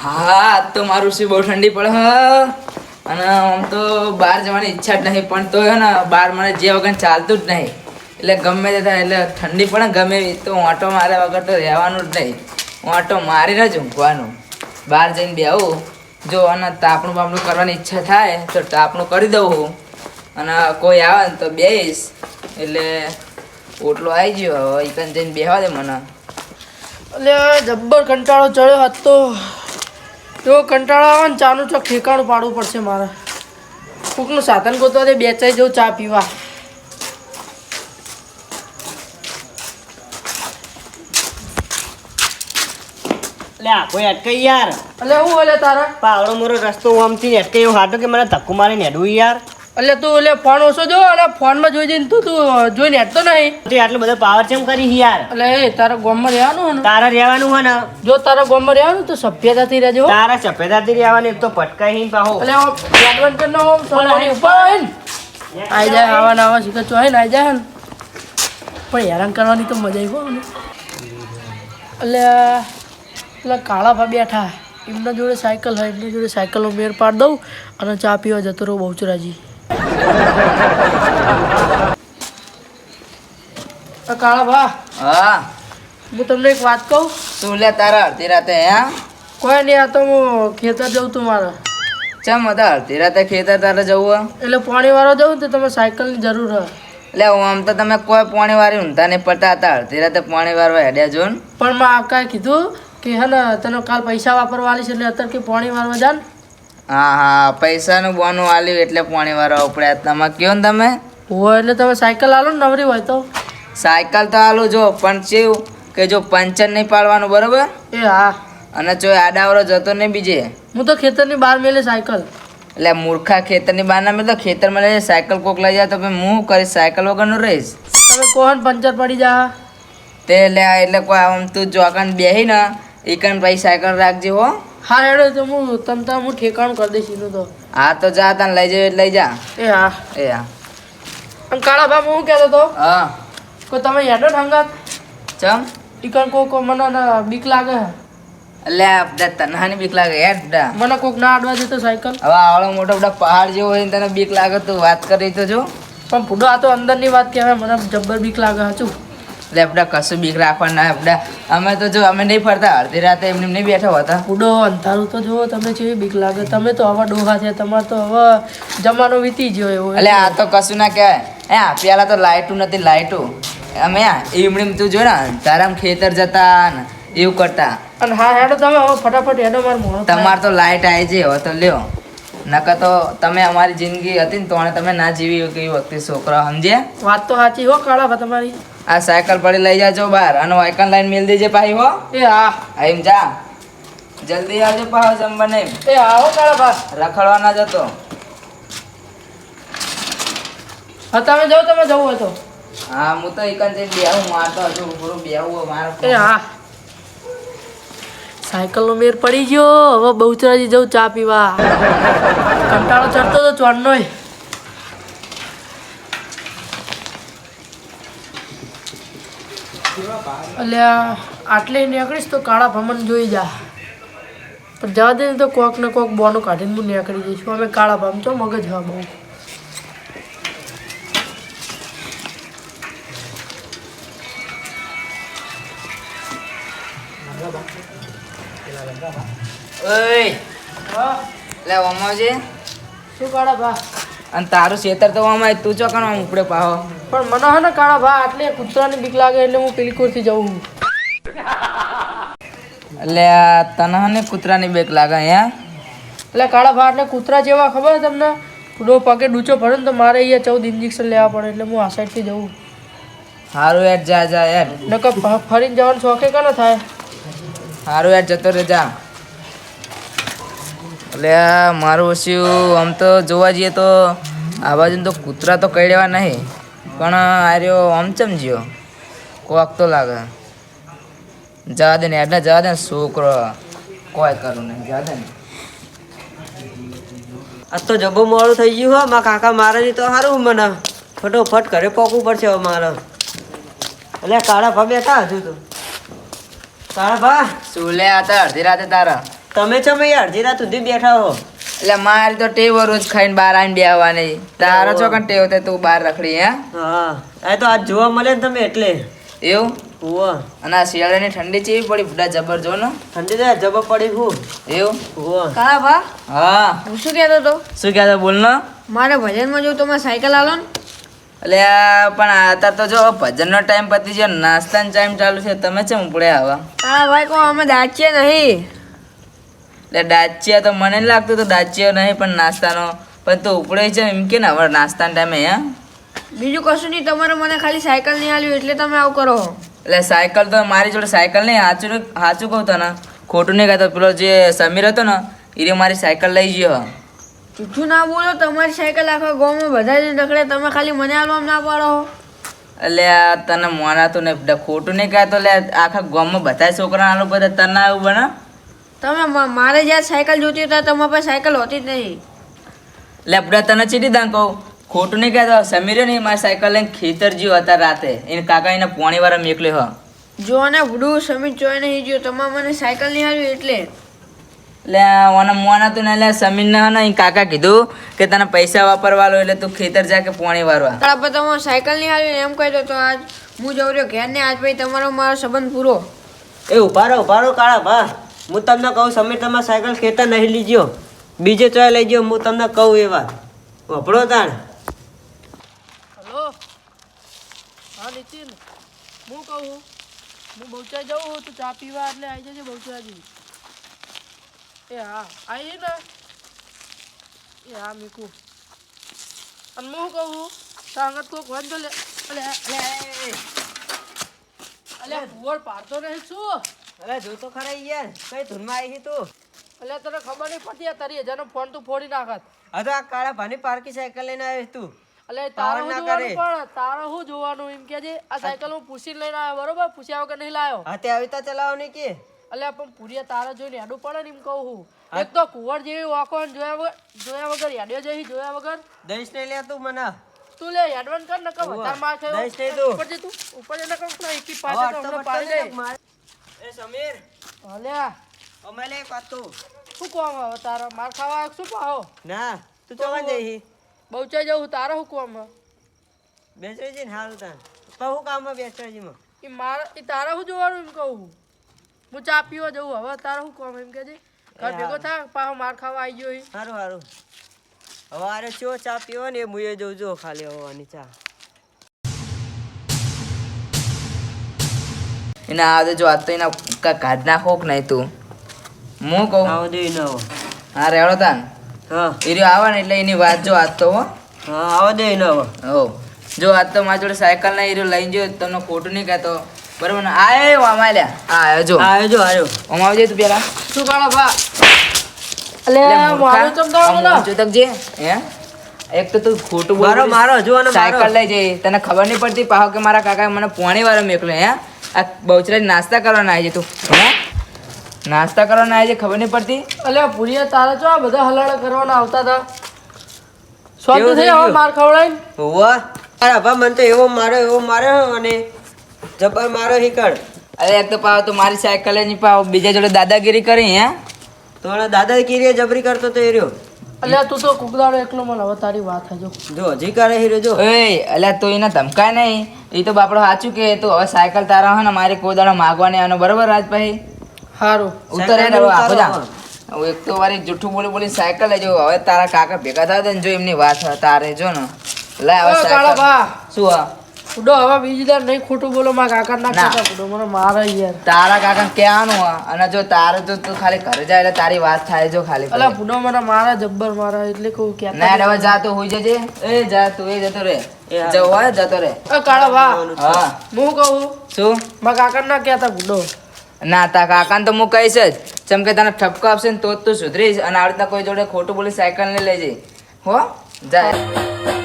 હા તો મારું શું બહુ ઠંડી પડે હ અને આમ તો બહાર જવાની ઈચ્છા જ નહીં પણ તો હે ને બહાર મને જે વગર ચાલતું જ નહીં એટલે ગમે તે થાય એટલે ઠંડી પડે ગમે એવી તો ઓટો માર્યા વગર તો રહેવાનું જ નહીં ઓટો મારીને જ ઊંઘવાનું બહાર જઈને બેહું જો અને તાપણું બાપણું કરવાની ઈચ્છા થાય તો તાપણું કરી દઉં હું અને કોઈ આવે ને તો બેહીશ એટલે ઓટલો આવી ગયો હવે ઈકન જઈને બેહવા દે મને એટલે જબ્બર કંટાળો ચડ્યો હાથ તો જો કંટાળો આવે ને ચાનું ચોક ઠેકાણું પાડવું પડશે મારે કોકનું સાધન ગોતવા દે બેચાઈ જવું ચા પીવા લે કોઈ અટકાઈ યાર એટલે હું એટલે તારા પાવડો મોરો રસ્તો આમથી અટકાઈ એવું હાટો કે મને ધક્કો મારીને હેડવું યાર એટલે તું એટલે ફોન ઓછો જો અને ફોનમાં જોઈ જઈને તું જોઈને હેઠતો નહીં તે આટલો બધો પાવર ચેમ કરી યાર એટલે એ તારા ગામમાં રહેવાનું હોય ને તારા રહેવાનું હોય ને જો તારા ગામમાં રહેવાનું તો સભ્યતાથી રહેજો તારા સફેદાથી રહેવાનું એક તો પટકાઈ પાહો એટલે એડવાન્સ કરીને આમ સોનાની ઉપર આવે ને આવી જાય આવા ને આવા શીખર ચોય ને આવી જાય ને પણ હેરાન કરવાની તો મજા આવી હોય ને એટલે પેલા કાળા ભા બેઠા એમના જોડે સાયકલ હોય એમની જોડે સાયકલનો મેર પાડ દઉં અને ચા પીવા જતો રહું બહુચરાજી કાળા ભા હા હું તમને એક વાત કહું તું લે તારા અડધી રાતે હે કોઈ નહીં આ તો હું ખેતર જઉં તું મારે ચમ હતા અડધી રાતે ખેતર તારે જવું એટલે પાણી વાળો જવું ને તો તમે સાયકલની જરૂર હોય એટલે આમ તો તમે કોઈ પાણી વાળી ઊંધા નહીં પડતા હતા અડધી રાતે પાણી વાળવા હેડ્યા જો ને પણ મેં કાંઈ કીધું કે હે ને તને કાલ પૈસા વાપરવા છે એટલે અત્યારે કે પાણી વાળવા જા ને હા હા પૈસાનું બોનું આલ્યું એટલે પાણી વાળવા ઉપડ્યા તમે કયો ને તમે હોય એટલે તમે સાયકલ આલો ને નવરી હોય તો સાયકલ તો આલું જો પણ કેવું કે જો પંચર નહીં પાડવાનું બરોબર એ હા અને જો આડાવરો જતો નહીં બીજે હું તો ખેતરની બહાર મેલે સાયકલ એટલે મૂર્ખા ખેતરની બહાર ના મેં તો ખેતરમાં લઈ સાયકલ કોક લઈ જાય તો પછી હું કરીશ સાયકલ વગરનું રહીશ તમે કોહન પંચર પડી જા તે લે એટલે કોઈ આમ તું જોકન બેહી ને એકન પછી સાયકલ રાખજે હો હા હેડો તો હું તમતા હું ઠેકાણું કરી દઈશ એનું તો હા તો જા તને લઈ જઈએ લઈ જા એ હા એ હા અને કાળા ભા હું કહેતો હતો હા કે તમે હેડો ઠંગાત ચમ ઈકન કોક મને બીક લાગે એટલે બધા તનહાની બીક લાગે હેડ બધા મને કોક ના અડવા દે તો સાયકલ હવે આવડો મોટો બધા પહાડ જેવો હોય ને તને બીક લાગે તું વાત કરી તો જો પણ ફૂડો આ તો અંદરની વાત કહેવાય મને જબ્બર બીક લાગે હાચું એટલે બધા કશું બીક રાખવાનું ના બધા અમે તો જો અમે નહીં ફરતા અડધી રાતે એમને નહીં બેઠા હોતા ફૂડો અંધારું તો જુઓ તમને કેવી બીક લાગે તમે તો હવે ડોહા છે તમારે તો હવે જમાનો વીતી ગયો એવો એટલે આ તો કશું ના કહેવાય હા પેલા તો લાઇટું નથી લાઇટું અમે એમણી તું જો ને તારામ ખેતર જતા ને એવું કરતા અને હા હેડો તમે હવે ફટાફટ હેડો મારે મોડો તમારે તો લાઇટ આવી જાય હવે તો લ્યો નકર તો તમે અમારી જિંદગી હતી ને તો તમે ના જીવી કઈ વખતે છોકરા સમજ્યા વાત તો સાચી હો કાળા ભા તમારી આ સાયકલ પડી લઈ જાજો બહાર અને વાયકલ લાઈન મેલ દેજે પાછી હો એ હા એમ જા જલ્દી આવજો પાછો જમવા નહીં એ હા હો કાળા ભા રખડવા ના જતો હા તમે જાઓ તમે જવું હોય તો હા હું તો એકન જઈને બેહું મારતો હજુ થોડું બેહું મારો એ હા સાયકલનો મેર પડી ગયો હવે બહુચરાજી જવું ચા પીવા કંટાળો ચડતો તો ચોરનો એટલે આટલે નીકળીશ તો કાળા ભમણ જોઈ જા પણ જવા દે ને તો કોક ને કોક બોનું કાઢીને હું નીકળી જઈશ અમે કાળા ભમ છો મગજ હા બહુ ઓય હા લે ઓમાવજે શું કાળા ભા અને તારું ખેતર તો ઓમાય તું ચોકણ આમ ઉપડે પાહો પણ મને હે ને કાળા ભા આટલે કૂતરાની બીક લાગે એટલે હું પેલી કોરથી જઉં એટલે તને ને કૂતરાની બેક લાગે અહીંયા એટલે કાળા ભા એટલે કૂતરા જેવા ખબર તમને પૂરો પગે ડૂચો ભરે ને તો મારે અહીંયા 14 ઇન્જેક્શન લેવા પડે એટલે હું આ સાઈડથી જઉં સારું યાર જા જા યાર નકર ફરીને જવાનું શોખે કાને થાય સારું યાર જતો રે જા એટલે મારું ઓછું આમ તો જોવા જઈએ તો આ બાજુ તો કૂતરા તો કડ્યા નહીં પણ આર્યો આમ ચમજ્યો કોક તો લાગે જવા દે ને એટલે જવા દે ને છોકરો કોઈ કરું નહીં જવા દે ને આજ તો જબો મોડું થઈ ગયું હો મારા કાકા મારે નહીં તો સારું મને ફટોફટ ઘરે પોકવું પડશે હવે મારે એટલે કાળા ભા બેઠા હજુ તો કાળા ભા શું લે આ તો અડધી રાતે તારા તમે છો મેં અડધી રાત સુધી બેઠા હો. એટલે મારી તો ટેવ રોજ ખાઈને બહાર આવીને બેહવાની. તારો છો કણ ટેવ થાય તું બહાર રખડી હે? હા એ તો આજ જોવા મળે ને તમે એટલે. એવું? હોવા અને આ શિયાળાની ઠંડી ચેવી પડી બુડા જબર જો ને. ઠંડી તો જબર પડી હું. એવું? હોવા કાળા ભા હા હું શું કહેતો હતો શું કહેતો બોલ ને. મારે ભજનમાં જો તમે સાયકલ આલો ને એટલે આ પણ અત્યારે તો જો ભજનનો ટાઈમ પતી ગયો નાસ્તાનો ટાઈમ ચાલુ છે તમે ચેમ ઉપડે આવા? કાળા ભાઈ કહો અમે દાચીએ નહીં. એટલે દાચિયા તો મને નહીં લાગતું તો દાચિયા નહીં પણ નાસ્તાનો પણ તો ઉપડે છે એમ કે ને હવે નાસ્તાના ટાઈમે હે. બીજું કશું નહીં તમારે મને ખાલી સાયકલ નહીં આલ્યું એટલે તમે આવું કરો. એટલે સાયકલ તો મારી જોડે સાયકલ નહીં સાચું કહું તને ખોટું નહીં કહેતો પેલો જે સમીર હતો ને એ મારી સાયકલ લઈ ગયો. જૂઠું ના બોલો તમારી સાયકલ આખા ગામમાં બધા જ રખડે તમે ખાલી મને આલવામાં ના પાડો. એટલે આ તને મોનાતું નહીં ખોટું નહીં કહેતો એટલે આખા ગામમાં બધા છોકરા આલો બધા તને આવું બને. તમે મારે જ્યાં સાયકલ જોતી હતા તમારી પાસે સાયકલ હોતી જ નહીં. એટલે બધા તને ચીટી દાન કહું ખોટું નહીં કહેતો સમીરે નહીં મારી સાયકલ લઈને ખેતર જ્યો હતા રાતે એને કાકા એને પોણી વાળા મેકલ્યો હ. જો ને ભૂડું સમીર જોઈ નહીં જો તમારે મને સાયકલ નહીં આલ્યું એટલે. એટલે ઓને મોનાતું ને એટલે સમીરને હે ને ઈ કાકા કીધું કે તને પૈસા વાપરવા લો એટલે તું ખેતર જા કે પોણી વારવા. તારા પર તમારે સાયકલ નહીં આલ્યું એમ કહી દો તો આજ હું જઉં રહ્યો ઘેર ને આજ ભાઈ તમારો મારો સંબંધ પૂરો. એ ઉભા રહો કાળા ભા હું તમને કહું સમીર તમારે સાયકલ ખેતર નહીં લીજો બીજે ચોય લઈ ગયો હું તમને કહું એ વાત વપડો તાણ. હલો હા નીતિન હું કહું હું બહુચા જાઉં તું ચા પીવા એટલે આવી જજે બહુચાજી. એ હા આવી ને એ હા મીકું અને હું કહું સાંગત કોક વાંધો લે અલે ભુવડ પાડતો નહીં શું? અરે જો તો ખરા યાર કઈ ધૂનમાં આવી તું. એટલે તને ખબર નહીં પડતી આ તારી હજારનો ફોન તું ફોડી નાખત. હા તો આ કાળા ભાની પારકી સાયકલ લઈને આવ્યો તું. એટલે તારે ના શું કરે. જોવાનું પણ તારે શું જોવાનું એમ કે છે આ સાયકલ હું પૂછીને લઈને આવ્યો બરોબર પૂછ્યા વગર નહીં લાવ્યો. હા તે આવી તા ચલાવો નહીં કે. એટલે પણ પૂરીએ તારા જોઈને યાડું પડે ને એમ કહું હું. એક તો કુંવર જેવી વાંકો ને જોયા વગર યાડ્યો જઈ જોયા વગર દઈશ નહીં લે તું મને. તું લે એડવાન્સ કર ને કર વધારે માર થયો દઈશ નહીં તું. ઉપર જે તું ઉપર જે નકર ના એકી પાસે તો હમણાં પાડી દે. એ સમીર અલ્યા અમે લે પાતું. શું કોમ હવે તારા માર ખાવા શું પાહો ના તું ચોવા જઈ બહુચાઈ જવું તારા શું કોમ બેસરેજી ને હારું તાન કહું કામમાં બેસરેજીમાં. એ મારા એ તારા શું જોવાનું એમ કહું હું ચા પીવા જવું હવે તારા શું કોમ એમ કે છે ઘર ભેગો થા પાછો માર ખાવા આવી ગયો સારું સારું હવે આરે ચો ચા પીવો ને એ મુએ જવું જો ખાલી હવાની ચા. એને આવે જો આજ તો એના કાઢ નાખો કે નહીં તું હું કહું. આવો દે ન આવો. હા રેવડો તાન હા એ રહ્યો આવે ને એટલે એની વાત જો આજ તો હો. હા આવો દે ન આવો. હો જો આજ તો મારી જોડે સાયકલ ના હીરો લઈને જો તમને ખોટું નહીં કહેતો બરોબર ને. આયો આમાં લ્યા આ આવ્યો જો આવ્યો જો આવ્યો. આમાં આવજે તું પેલા. શું કાળા ભા અલે મારું ચમદાવાનું ના જો તક જે હે એક તો તું ખોટું બોલ મારો હજુ અને સાયકલ લઈ જઈ તને ખબર નહીં પડતી પાહો કે મારા કાકા મને પોણી વાળો મેકલો હે આ બહુચરા નાસ્તા કરવાના આવી છે તું હે નાસ્તા કરવાના આવી છે ખબર નહીં પડતી. અલ્યા પૂરીએ તારા જો આ બધા હલાડા કરવાના આવતા હતા સ્વાદ કેવું થઈ થઈ હવે ગયું? માર ખવડાવીને હોવા અરે ભા મને તો એવો માર્યો અને જબર મારો હિકળ. અરે એક તો પાહો તું મારી સાયકલ જ નહીં પાહો બીજા જોડે દાદાગીરી કરી હે. તો દાદાગીરી જબરી કરતો તો એ રહ્યો. અલ્યા તું તો કુકદાડો એકલો મને હવે તારી વાત હજો જો હજી કરે હીરો જો. ઓય અલ્યા તું એને ધમકાય નહીં એ તો બાપડો સાચું કે તું હવે સાયકલ તારા હે ને મારે કોઈ દાડો માગવાની આનો બરોબર રાજભાઈ સારું ઉતર હેડ હવે આપો જા. હું એક તો વારી જૂઠું બોલી સાયકલ લઈ જાઉં હવે તારા કાકા ભેગા થયા ને જો એમની વાત તારે જો ને લે હવે કાળા સાયકલ ભા શું હા ઉડો હવે બીજી દર નહીં ખોટું બોલો મારા કાકા ના ના. કહેતા ઉડો મને મારે યાર તારા કાકા ક્યાંનું હા અને જો તારે તો તું ખાલી ઘરે જાય એટલે તારી વાત થાય જો ખાલી અલા પુડો મને મારા જબ્બર મારા એટલે કહું કે ના હવે જા તો હોઈ જજે એ જા તું એ જતો રે એ હા. જવો હોય જતો રે કાળા ભા હા હું કહું શું મારા કાકા ના કહેતા પુડો ના તા કાકાને તો હું કહીશ જ જેમ કે તને ઠપકો આપશે ને તો જ તું સુધરીશ અને આ રીતના કોઈ જોડે ખોટું બોલી સાયકલ ને લઈ જઈ હો જાય